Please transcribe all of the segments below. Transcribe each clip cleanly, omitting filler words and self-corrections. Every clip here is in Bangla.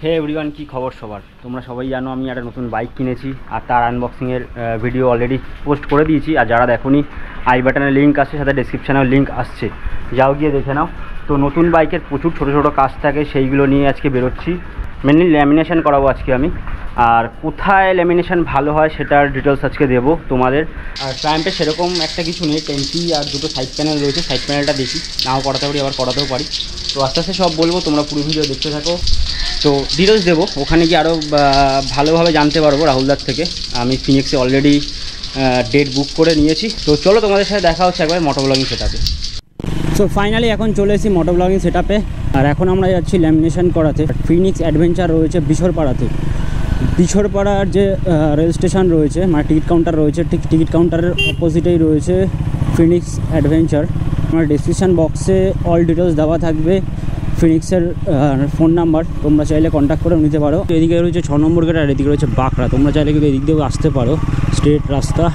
হে এভরিওয়ান, কি খবর সবার? তোমরা সবাই জানো আমি একটা নতুন বাইক কিনেছি আর তার আনবক্সিংয়ের ভিডিও অলরেডি পোস্ট করে দিয়েছি। আর যারা দেখোনি, আই বাটনের লিঙ্ক আসছে, সাথে ডেসক্রিপশানেও লিঙ্ক আসছে, যাও গিয়ে দেখে নাও। তো নতুন বাইকের প্রচুর ছোটো ছোটো কাজ থাকে, সেইগুলো নিয়ে আজকে বেরোচ্ছি। মেনলি ল্যামিনেশন করাবো আজকে আমি, আর কোথায় ল্যামিনেশন ভালো হয় সেটার ডিটেলস আজকে দেবো তোমাদের। আর ট্রায়াম্পে সেরকম একটা কিছু নেই, টেন্সি আর দুটো সাইড প্যানেল রয়েছে। সাইড প্যানেলটা দেখি, নাও করাতে পারি, আবার করাতেও পারি। তো আস্তে আস্তে সব বলবো, তোমরা পুরো ভিডিও দেখতে থাকো। তো ডিটেলস দেবো, ওখানে গিয়ে আরও ভালোভাবে জানতে পারবো রাহুলদার থেকে। আমি ফিনিক্সে অলরেডি ডেট বুক করে নিয়েছি। তো চলো তোমাদের সাথে দেখা হচ্ছে একবার মোটো ব্লগিং সেটআপে। সো ফাইনালি এখন চলে এসেছি মোটো ব্লগিং সেটআপে। আর এখন আমরা যাচ্ছি ল্যামিনেশন করাতে। ফিনিক্স অ্যাডভেঞ্চার রয়েছে বিশরপাড়াতে। বিশরপাড়ার যে রেল স্টেশন রয়েছে, মানে টিকিট কাউন্টার রয়েছে, ঠিক টিকিট কাউন্টারের অপোজিটেই রয়েছে ফিনিক্স অ্যাডভেঞ্চার। আমার ডেসক্রিপশান বক্সে অল ডিটেলস দেওয়া থাকবে, ফিনিক্সের ফোন নাম্বার, তোমরা চাইলে কন্ট্যাক্ট করে নিতে পারো। এদিকে রয়েছে 6 নম্বর গেট আর এদিকে রয়েছে বাঁকড়া। তোমরা চাইলে কিন্তু এদিক দিয়েও আসতে পারো, স্ট্রেট রাস্তা।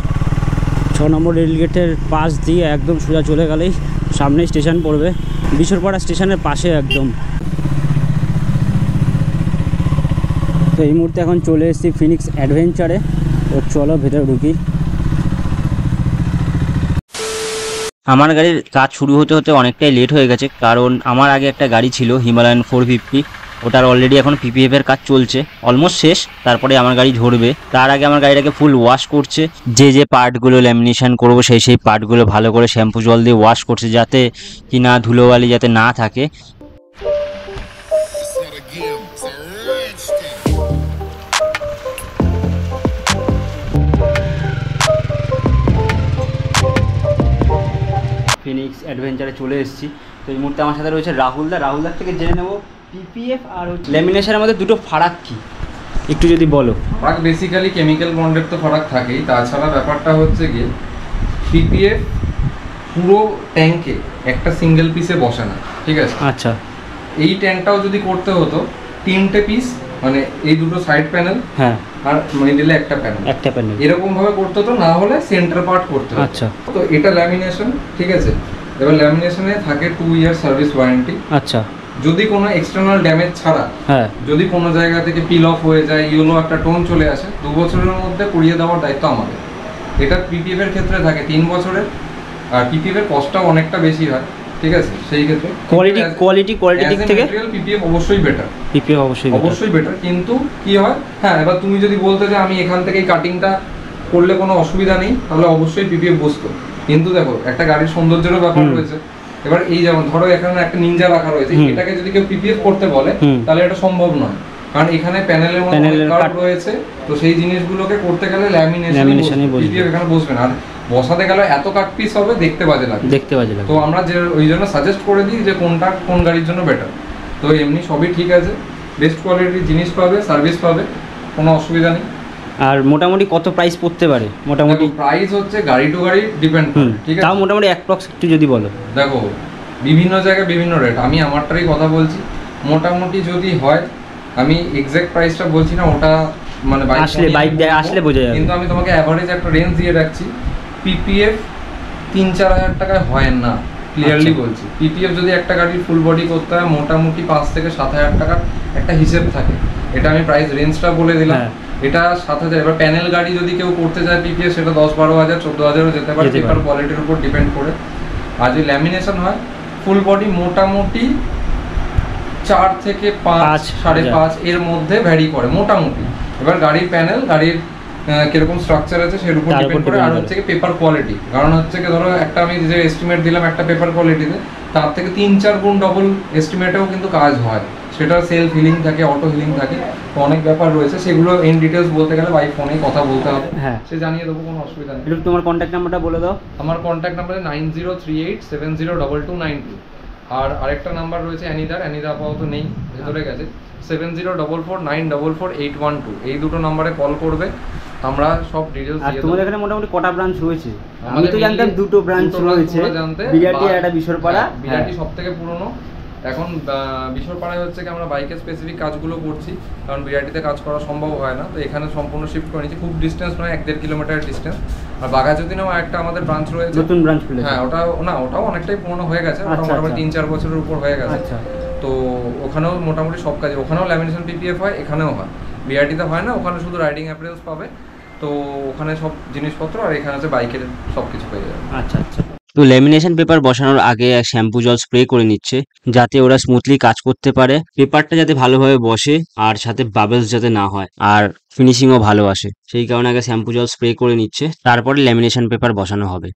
6 নম্বর রেল গেটের পাশ দিয়ে একদম সোজা চলে গেলেই সামনেই স্টেশন পড়বে, বিশরপাড়া স্টেশনের পাশে একদম। তো এই মুহূর্তে এখন চলে এসেছি ফিনিক্স অ্যাডভেঞ্চারে। তো চলো ভেতরে ঢুকি। আমার গাড়ির কাজ শুরু হতে হতে অনেকটাই লেট হয়ে গেছে, কারণ আমার আগে একটা গাড়ি ছিল হিমালয়ান 450, ওটার অলরেডি এখন পিপিএফ এর কাজ চলছে, অলমোস্ট শেষ। তারপরে আমার গাড়ি ঝরবে, তার আগে আমার গাড়িটাকে ফুল ওয়াশ করছে। যে পার্টগুলো ল্যামিনেশন করবো সেই পার্টগুলো ভালো করে শ্যাম্পু জল দিয়ে ওয়াশ করছে, যাতে কিনা ধুলোবালি যাতে না থাকে। ফিনিক্স অ্যাডভেঞ্চারে চলে এসেছি। তো এই মুহূর্তে আমার সাথে রয়েছে রাহুলদার থেকে জেনে নেবো পিপিএফ আর ল্যামিনেশনের মধ্যে দুটো ফারাক কি একটু যদি বলো। ফারাক বেসিক্যালি কেমিক্যাল বন্ডের তো ফারাক থাকেই, তাছাড়া ব্যাপারটা হচ্ছে গিয়ে পিপিএফ পুরো ট্যাঙ্কে একটা সিঙ্গেল পিসে বসে না, ঠিক আছে? আচ্ছা, এই ট্যাঙ্কটাও যদি করতে হতো 3টে পিস, মানে এই দুটো সাইড প্যানেল, হ্যাঁ, আর মিডলে একটা প্যানেল, এরকম ভাবে করতে হতো, না হলে সেন্টার পার্ট করতে হতো। আচ্ছা, তো এটা ল্যামিনেশন, ঠিক আছে? এবার ল্যামিনেশনে থাকে 2 ইয়ার সার্ভিস ওয়ারেন্টি। আচ্ছা, যদি কোনো এক্সটার্নাল ড্যামেজ ছাড়া, হ্যাঁ, যদি কোনো জায়গা থেকে পিল অফ হয়ে যায়, ইয়েলো একটা টোন চলে আসে, 2 বছরের মধ্যে করিয়ে দেওয়ার দায়িত্ব আমাদের। এটা পিপিএফ এর ক্ষেত্রে থাকে 3 বছরের, আর পিপিএফ এর কস্টটাও অনেকটা বেশি হয়, ঠিক আছে? সেই ক্ষেত্রে কোয়ালিটি দিক থেকে পিপিএফ অবশ্যই বেটার। কিন্তু কি হয়, হ্যাঁ, এবার তুমি যদি বলতে যে আমি এখান থেকেই কাটিংটা করলে কোনো অসুবিধা নেই, তাহলে অবশ্যই পিপিএফ বসতো। কিন্তু দেখো, একটা গাড়ির সৌন্দর্যেরও ব্যাপার রয়েছে। এবার এই যেমন ধরো এখানে একটা নিনজা রাখা রয়েছে, এটাকে যদি কেউ পিপিএফ করতে বলে তাহলে এটা সম্ভব নয়, কারণ এখানে প্যানেলের মধ্যে কাট রয়েছে। তো সেই জিনিসগুলোকে করতে গেলে ল্যামিনেশনই পিপিএফ এখানে বসবে না। আর বসাতে গেলে এত কাট পিস হবে, দেখতে বাজে লাগে। তো আমরা যে ওই জন্য সাজেস্ট করে দিই যে কোনটা কোন গাড়ির জন্য বেটার। তো এমনি সবই ঠিক আছে, বেস্ট কোয়ালিটির জিনিস পাবে, সার্ভিস পাবে, কোনো অসুবিধা নেই। আর মোটামুটি কত প্রাইস পড়তে পারে? মোটামুটি প্রাইস হচ্ছে গাড়ি টু গাড়ি ডিপেন্ড করে, ঠিক আছে? তাও মোটামুটি অ্যাপ্রক্স একটু যদি বলো। দেখো, বিভিন্ন জায়গায় বিভিন্ন রেট, আমি আমারটারই কথা বলছি। মোটামুটি যদি হয়, আমি এক্সাক্ট প্রাইসটা বলছি না, ওটা মানে আসলে বোঝা যাবে, কিন্তু আমি তোমাকে অ্যাভারেজ একটা রেঞ্জ দিয়ে রাখছি। পিপিএফ 3-4 হাজার টাকায় হয় না, ক্লিয়ারলি বলছি। পিপিএফ যদি একটা গাড়ির ফুল বডি করতে হয়, মোটামুটি 5 থেকে 7 হাজার টাকার একটা হিসেব থাকে। এটা আমি প্রাইস রেঞ্জটা বলে দিলাম, এটা 7 হাজার। এবার প্যানেল গাড়ি যদি কেউ করতে চায় পিপিএফ, সেটা 10-12 হাজার, 14 হাজারও যেতে পারে, পেপার কোয়ালিটির উপর ডিপেন্ড করে। আর যদি ল্যামিনেশন হয় ফুল বডি, মোটামুটি 4 থেকে 5, 5.5 এর মধ্যে ভ্যারি করে মোটামুটি। এবার গাড়ির প্যানেল, গাড়ির কিরকম স্ট্রাকচার আছে সের উপর ডিপেন্ড করে। আর হচ্ছে কি পেপার কোয়ালিটি, কারণ হচ্ছে কি ধরো একটা আমি যে এস্টিমেট দিলাম একটা পেপার কোয়ালিটিতে, তার থেকে 3-4 গুণ ডবল এস্টিমেটেও কিন্তু কাজ হয়। সেটা সেলফ হিলিং থাকে, অটো হিলিং থাকে, তো অনেক ব্যাপার রয়েছে। সেগুলো ইন ডিটেলস বলতে গেলে বাই ফোনেই কথা বলতে হবে, হ্যাঁ, সে জানিয়ে দেবো, কোনো অসুবিধা নেই। তোমার কন্ট্যাক্ট নাম্বারটা বলে দাও। আমার কন্ট্যাক্ট নাম্বার 9038702292। আর আরেকটা নাম্বার রয়েছে অ্যানিদা আপাতত নেই, ভেতরে গেছে, 7044944812। এই দুটো নাম্বারে কল করবে, আমরা সব ডিটেইলস দিয়ে দেব। তোমাদের এখানে মোটামুটি কটা ব্রাঞ্চ রয়েছে? আমি তো জানতাম দুটো ব্রাঞ্চ রয়েছে, বিরাটি আর একটা বিশরপাড়া। বিরাটি সবথেকে পুরনো। এখন বিশরপাড়ায় হচ্ছে কি আমরা বাইকের স্পেসিফিক কাজগুলো করছি, কারণ বিরাটিতে কাজ করা সম্ভব হয় না, তো এখানে সম্পূর্ণ শিফট করে নিয়েছি। খুব ডিস্টেন্স নয়, 1-1.5 কিলোমিটার ডিস্টেন্স। আর বাঘাযতীনেও একটা আমাদের ব্রাঞ্চ রয়েছে, নতুন ব্রাঞ্চ খুলেছে। হ্যাঁ, ওটাও অনেকটাই পুরনো হয়ে গেছে, ওটা মোটামুটি 3-4 বছরের উপর হয়ে গেছে। তো ওখানেও মোটামুটি সব কাজে, ওখানেও ল্যামিনেশন পিপিএফ হয়, এখানেও হয়। বিআরটিতে হয় না, ওখানে শুধু রাইডিং অ্যাপ্রেলস পাবে। তো ওখানে সব জিনিসপত্র, আর এখানে হচ্ছে বাইকের সব কিছু পেয়ে যাবে। আচ্ছা আচ্ছা। তো ল্যামিনেশন পেপার বসানোর আগে শ্যাম্পু জল স্প্রে করে নিচ্ছে, যাতে ওরা স্মুথলি কাজ করতে পারে, পেপারটা যাতে ভালোভাবে বসে আর সাথে বাবলস যাতে না হয় আর ফিনিশিংও ভালো আসে, সেই কারণে আগে শ্যাম্পু জল স্প্রে করে নিচ্ছে, তারপরে ল্যামিনেশন পেপার বসানো হবে।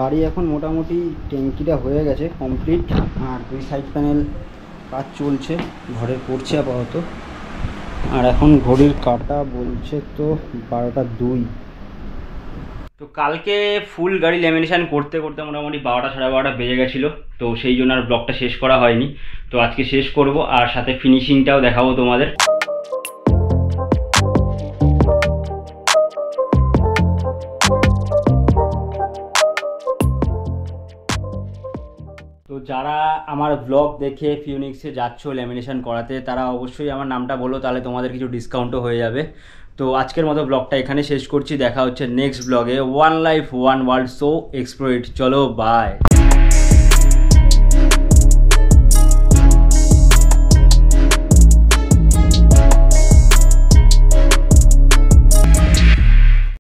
গাড়ি এখন মোটামুটি ট্যাঙ্কিটা হয়ে গেছে কমপ্লিট, আর 2 সাইড প্যানেল কাজ চলছে, ঘরে পড়ছে আপাতত। আর এখন ঘড়ির কাঁটা বলছে তো 12টা 2। তো কালকে ফুল গাড়ি ল্যামিনেশন করতে করতে মোটামুটি 12টা সাড়ে 12টা বেজে গেছিলো, তো সেই জন্য আর ব্লগটা শেষ করা হয়নি। তো আজকে শেষ করব, আর সাথে ফিনিশিংটাও দেখাবো তোমাদের। তো যারা আমার ব্লগ দেখে ফিউনিক্সে যাচ্ছ ল্যামিনেশন করাতে, তারা অবশ্যই আমার নামটা বলো, তাহলে তোমাদের কিছু ডিসকাউন্টও হয়ে যাবে। তো আজকের মতো ব্লগটা এখানে শেষ করছি, দেখা হচ্ছে নেক্সট ব্লগে। One life one world, so explore it. চলো বাই।